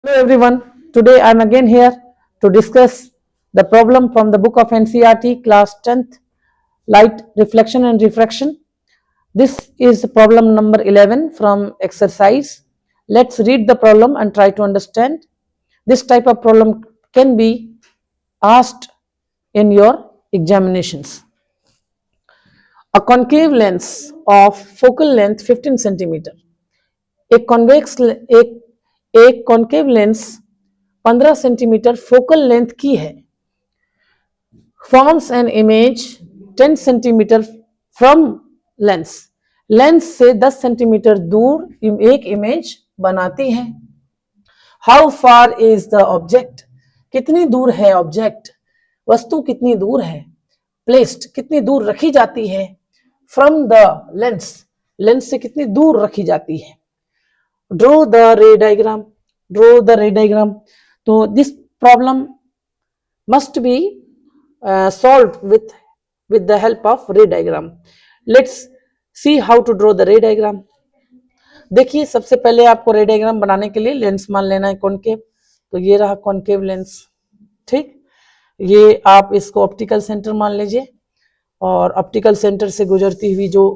Hello everyone, today I am again here to discuss the problem from the book of NCERT class 10th, light reflection and refraction. This is problem number 11 from exercise. Let's read the problem and try to understand. This type of problem can be asked in your examinations. A concave lens of focal length 15 centimeter. एक convex एक concave lens 15 centimetre focal length की है, forms an image 10 centimetre from lens, lens से 10 centimetre दूर एक image बनाती है. How far is the object, कितनी दूर है ऑब्जेक्ट, वस्तु कितनी दूर है, प्लेस्ड कितनी दूर रखी जाती है, फ्रॉम द लेंस, लेंस से कितनी दूर रखी जाती है. Draw the ray diagram, draw the ray diagram. तो this problem must be solved with the help of ray diagram. Let's see how to draw the ray diagram. देखिए, सबसे पहले आपको रे डायग्राम बनाने के लिए लेंस मान लेना है कॉनकेव. तो ये रहा कॉनकेव लेंस. ठीक, ये आप इसको ऑप्टिकल सेंटर मान लीजिए और ऑप्टिकल सेंटर से गुजरती हुई जो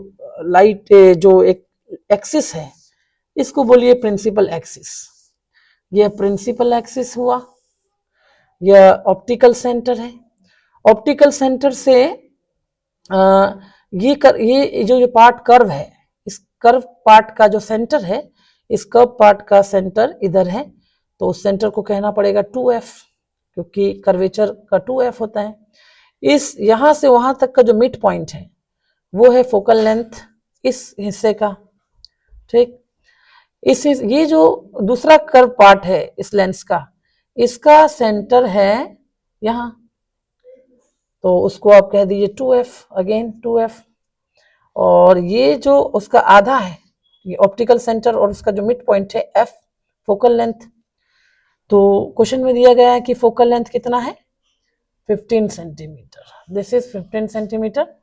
लाइट जो एक एक्सिस है इसको बोलिए प्रिंसिपल एक्सिस. यह प्रिंसिपल एक्सिस हुआ, यह ऑप्टिकल सेंटर है. ऑप्टिकल सेंटर से ये जो पार्ट कर्व है, इस कर्व पार्ट का जो सेंटर है, इस कर्व पार्ट का सेंटर इधर है, तो उस सेंटर को कहना पड़ेगा 2f, क्योंकि कर्वेचर का 2f होता है. इस यहां से वहां तक का जो मिड पॉइंट है वो है फोकल लेंथ इस हिस्से का. ठीक, ये जो दूसरा कर्व पार्ट है इस लेंस का, इसका सेंटर है यहां, तो उसको आप कह दीजिए 2f, अगेन 2f. और ये जो उसका आधा है, ये ऑप्टिकल सेंटर और उसका जो मिड पॉइंट है f, फोकल लेंथ. तो क्वेश्चन में दिया गया है कि फोकल लेंथ कितना है 15 सेंटीमीटर. दिस इज 15 सेंटीमीटर,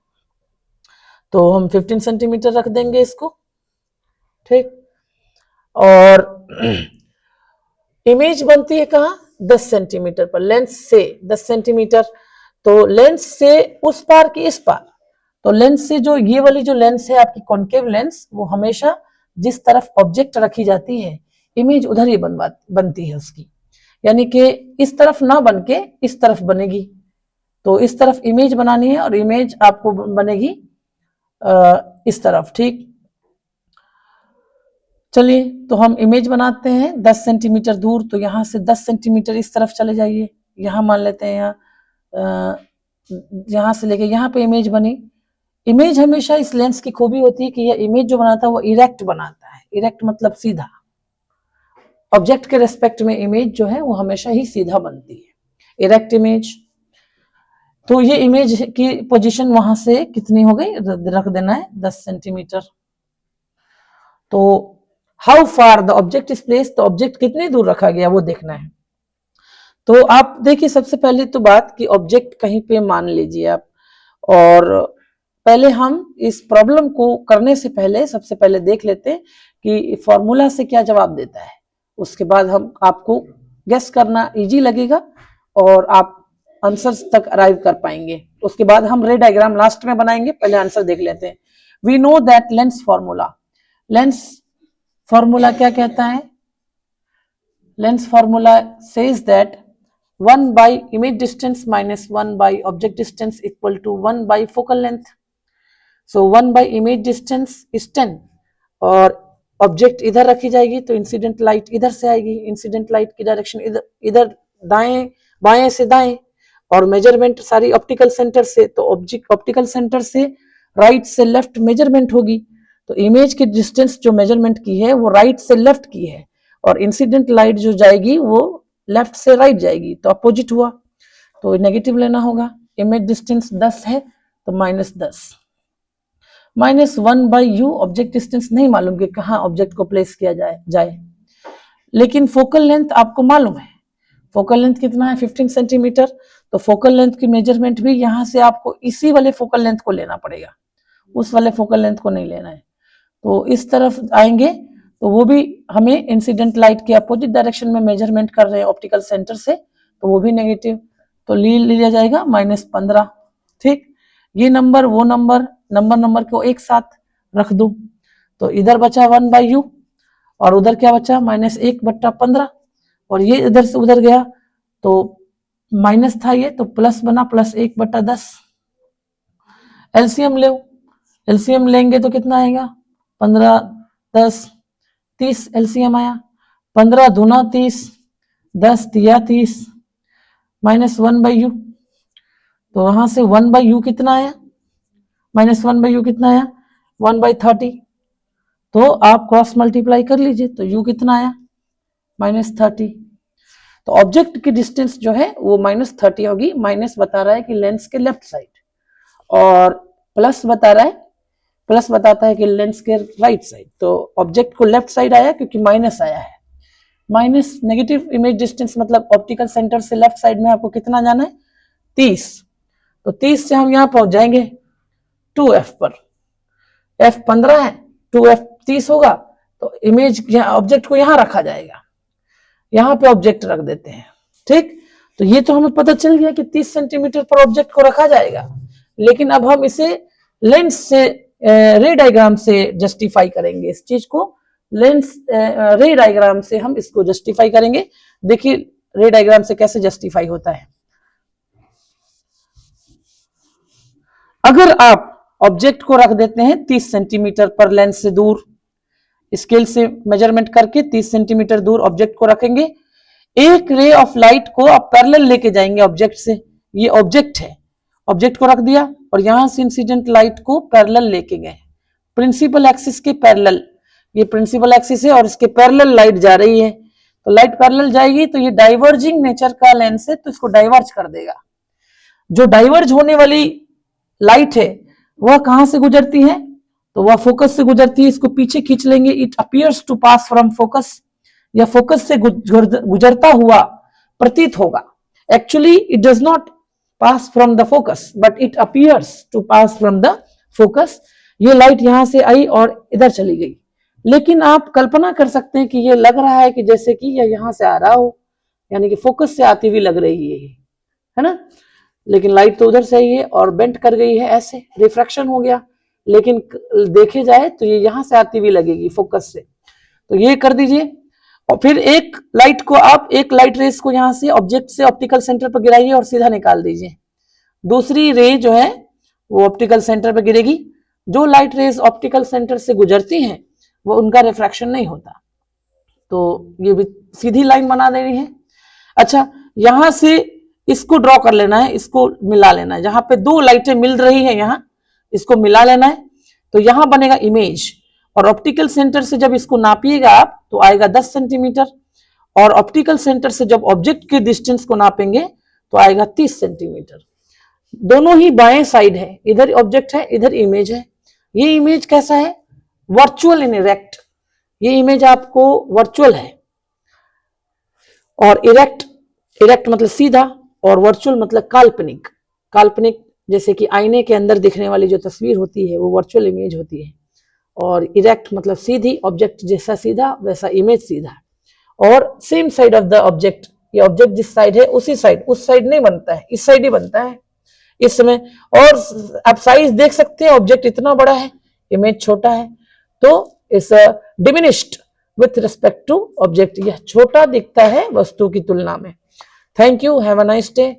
तो हम 15 सेंटीमीटर रख देंगे इसको. ठीक, और इमेज बनती है कहाँ 10 सेंटीमीटर पर, लेंस से 10 सेंटीमीटर. तो लेंस से उस पार की इस पार, तो लेंस से जो ये वाली जो लेंस है आपकी कॉन्केव लेंस, वो हमेशा जिस तरफ ऑब्जेक्ट रखी जाती है इमेज उधर ही बनती है उसकी, यानी कि इस तरफ ना बन के इस तरफ बनेगी. तो इस तरफ इमेज बनानी है और इमेज आपको बनेगी इस तरफ. ठीक, चलिए तो हम इमेज बनाते हैं 10 सेंटीमीटर दूर. तो यहाँ से 10 सेंटीमीटर इस तरफ चले जाइए, यहाँ मान लेते हैं, यहाँ से लेके यहाँ पे इमेज बनी. इमेज हमेशा इस लेंस की खूबी होती है कि यह इमेज जो बनाता है वो इरेक्ट बनाता है. इरेक्ट मतलब सीधा. ऑब्जेक्ट के रेस्पेक्ट में इमेज जो है वो हमेशा ही सीधा बनती है, इरेक्ट इमेज. तो ये इमेज की पोजीशन वहां से कितनी हो गई, रख देना है 10 सेंटीमीटर. तो how far the object is placed, तो ऑब्जेक्ट कितनी दूर रखा गया वो देखना है. तो आप देखिए, सबसे पहले तो बात कि ऑब्जेक्ट कहीं पे मान लीजिए आप, और पहले हम इस प्रॉब्लम को करने से पहले सबसे पहले देख लेते हैं कि फॉर्मूला से क्या जवाब देता है. उसके बाद हम आपको गेस करना इजी लगेगा और आप आंसर्स तक अराइव कर पाएंगे. उसके बाद हम रे डायग्राम लास्ट में बनाएंगे, पहले आंसर देख लेते हैं. We know that lens formula, lens formula क्या कहता है, lens formula says that 1 by image distance minus 1 by object distance equal to 1 by focal length. So 1 by image distance is 10, और ऑब्जेक्ट इधर रखी जाएगी तो इंसिडेंट लाइट इधर से आएगी, इंसिडेंट लाइट की डायरेक्शन इधर इधर दाएं बाएं से दाएं, और मेजरमेंट सारी ऑप्टिकल सेंटर से, तो ऑप्टिकल सेंटर से राइट से लेफ्ट मेजरमेंट होगी. तो इमेज की डिस्टेंस जो मेजरमेंट की है वो राइट से लेफ्ट की है, और इंसिडेंट लाइट जो जाएगी वो लेफ्ट से राइट जाएगी, तो अपोजिट हुआ, तो नेगेटिव लेना होगा. इमेज डिस्टेंस 10 है तो -10, -1 बाई यू. ऑब्जेक्ट डिस्टेंस नहीं मालूम कि कहाँ ऑब्जेक्ट को प्लेस किया जाए, लेकिन फोकल लेंथ आपको मालूम है. फोकल लेंथ कितना है 15 सेंटीमीटर. तो फोकल लेंथ की मेजरमेंट भी यहाँ से आपको इसी वाले फोकल लेंथ को लेना पड़ेगा, उस वाले फोकल लेंथ को नहीं लेना है. तो इस तरफ आएंगे तो वो भी हमें इंसिडेंट लाइट के अपोजिट डायरेक्शन में मेजरमेंट कर रहे हैं ऑप्टिकल सेंटर से, तो वो भी नेगेटिव, तो लिया जाएगा -15। ठीक, ये नंबर वो नंबर को एक साथ रख दो, तो इधर बचा 1/u और उधर क्या बचा -1/15, और ये इधर से उधर गया तो माइनस था ये, तो प्लस बना +1/10। एलसीएम ले, एलसीएम लेंगे तो कितना आएगा 15 10 30 एलसीएम आया, 15 दूना 30, 10 तिया 30, -1/u, तो वहां से 1/u कितना आया, -1/u कितना आया 1/30, तो आप क्रॉस मल्टीप्लाई कर लीजिए, तो u कितना आया -30। तो ऑब्जेक्ट की डिस्टेंस जो है वो -30 होगी। माइनस बता रहा है कि लेंस के लेफ्ट साइड, और प्लस बताता है कि लेंस के राइट साइड। तो ऑब्जेक्ट को लेफ्ट साइड आया क्योंकि माइनस आया है। माइनस नेगेटिव इमेज डिस्टेंस मतलब ऑप्टिकल सेंटर से लेफ्ट साइड में आपको कितना जाना है 30, तो 30 से हम यहाँ पहुंच जाएंगे 2f पर। f 15 है, 2f 30 होगा, तो इमेज ऑब्जेक्ट को यहाँ रखा जाएगा, यहाँ पे ऑब्जेक्ट रख देते हैं। ठीक, तो ये तो हमें पता चल गया कि 30 सेंटीमीटर पर ऑब्जेक्ट को रखा जाएगा, लेकिन अब हम इसे लेंस से रे डायग्राम से जस्टिफाई करेंगे इस चीज को। लेंस रे डायग्राम से हम इसको जस्टिफाई करेंगे। देखिए रे डायग्राम से कैसे जस्टिफाई होता है। अगर आप ऑब्जेक्ट को रख देते हैं 30 सेंटीमीटर पर लेंस से दूर, स्केल से मेजरमेंट करके 30 सेंटीमीटर दूर ऑब्जेक्ट को रखेंगे, एक रे ऑफ लाइट को आप पैरेलल लेके जाएंगे ऑब्जेक्ट से। ये ऑब्जेक्ट है, ऑब्जेक्ट को रख दिया और यहां से इंसिडेंट लाइट को पैरेलल लेके गए प्रिंसिपल एक्सिस के पैरेलल। ये प्रिंसिपल एक्सिस है और इसके पैरेलल लाइट जा रही है, तो लाइट पैरेलल जाएगी तो ये डाइवर्जिंग नेचर का लेंस है, तो इसको डाइवर्ज कर देगा। जो डाइवर्ज होने वाली लाइट है वह कहां से गुजरती है, तो वह फोकस से गुजरती है। इसको पीछे खींच लेंगे, it appears to pass from focus, या फोकस से गुजरता हुआ प्रतीत होगा। Actually it does not pass from the focus but it appears to pass from the focus. ये लाइट यहां से आई और इधर चली गई, लेकिन आप कल्पना कर सकते हैं कि ये लग रहा है कि जैसे कि यह यहां से आ रहा हो, यानी कि फोकस से आती हुई लग रही है ना, लेकिन लाइट तो उधर से ही है और बेंट कर गई है, ऐसे रिफ्रैक्शन हो गया। लेकिन देखे जाए तो ये यहां से आती हुई लगेगी फोकस से, तो ये कर दीजिए। और फिर एक लाइट रेस को यहां से ऑब्जेक्ट से ऑप्टिकल सेंटर पर गिराइए और सीधा निकाल दीजिए। दूसरी रे जो है वो ऑप्टिकल सेंटर पर गिरेगी। जो लाइट रेस ऑप्टिकल सेंटर से गुजरती हैं वो उनका रिफ्रैक्शन नहीं होता, तो ये भी सीधी लाइन बना देनी है। अच्छा, यहां से इसको ड्रॉ कर लेना है, इसको मिला लेना है। जहां पे दो लाइटें मिल रही है यहां इसको मिला लेना है, तो यहां बनेगा इमेज। और ऑप्टिकल सेंटर से जब इसको नापिएगा आप तो आएगा 10 सेंटीमीटर, और ऑप्टिकल सेंटर से जब ऑब्जेक्ट के डिस्टेंस को नापेंगे तो आएगा 30 सेंटीमीटर। दोनों ही बाएं साइड है, इधर ऑब्जेक्ट है इधर इमेज है। ये इमेज कैसा है, वर्चुअल इन इरेक्ट। ये इमेज आपको वर्चुअल है, और इरेक्ट मतलब सीधा, और वर्चुअल मतलब काल्पनिक। काल्पनिक जैसे कि आईने के अंदर दिखने वाली जो तस्वीर होती है वो वर्चुअल इमेज होती है, और इरेक्ट मतलब सीधी, ऑब्जेक्ट जैसा सीधा वैसा इमेज सीधा। और same side of the object, ये ऑब्जेक्ट जिस साइड है उसी साइड, उस साइड नहीं बनता है, इस साइड ही बनता है इस समय। और आप साइज देख सकते हैं, ऑब्जेक्ट इतना बड़ा है, इमेज छोटा है, तो इस diminished with respect to object, यह छोटा दिखता है वस्तु की तुलना में। Thank you, have a nice day.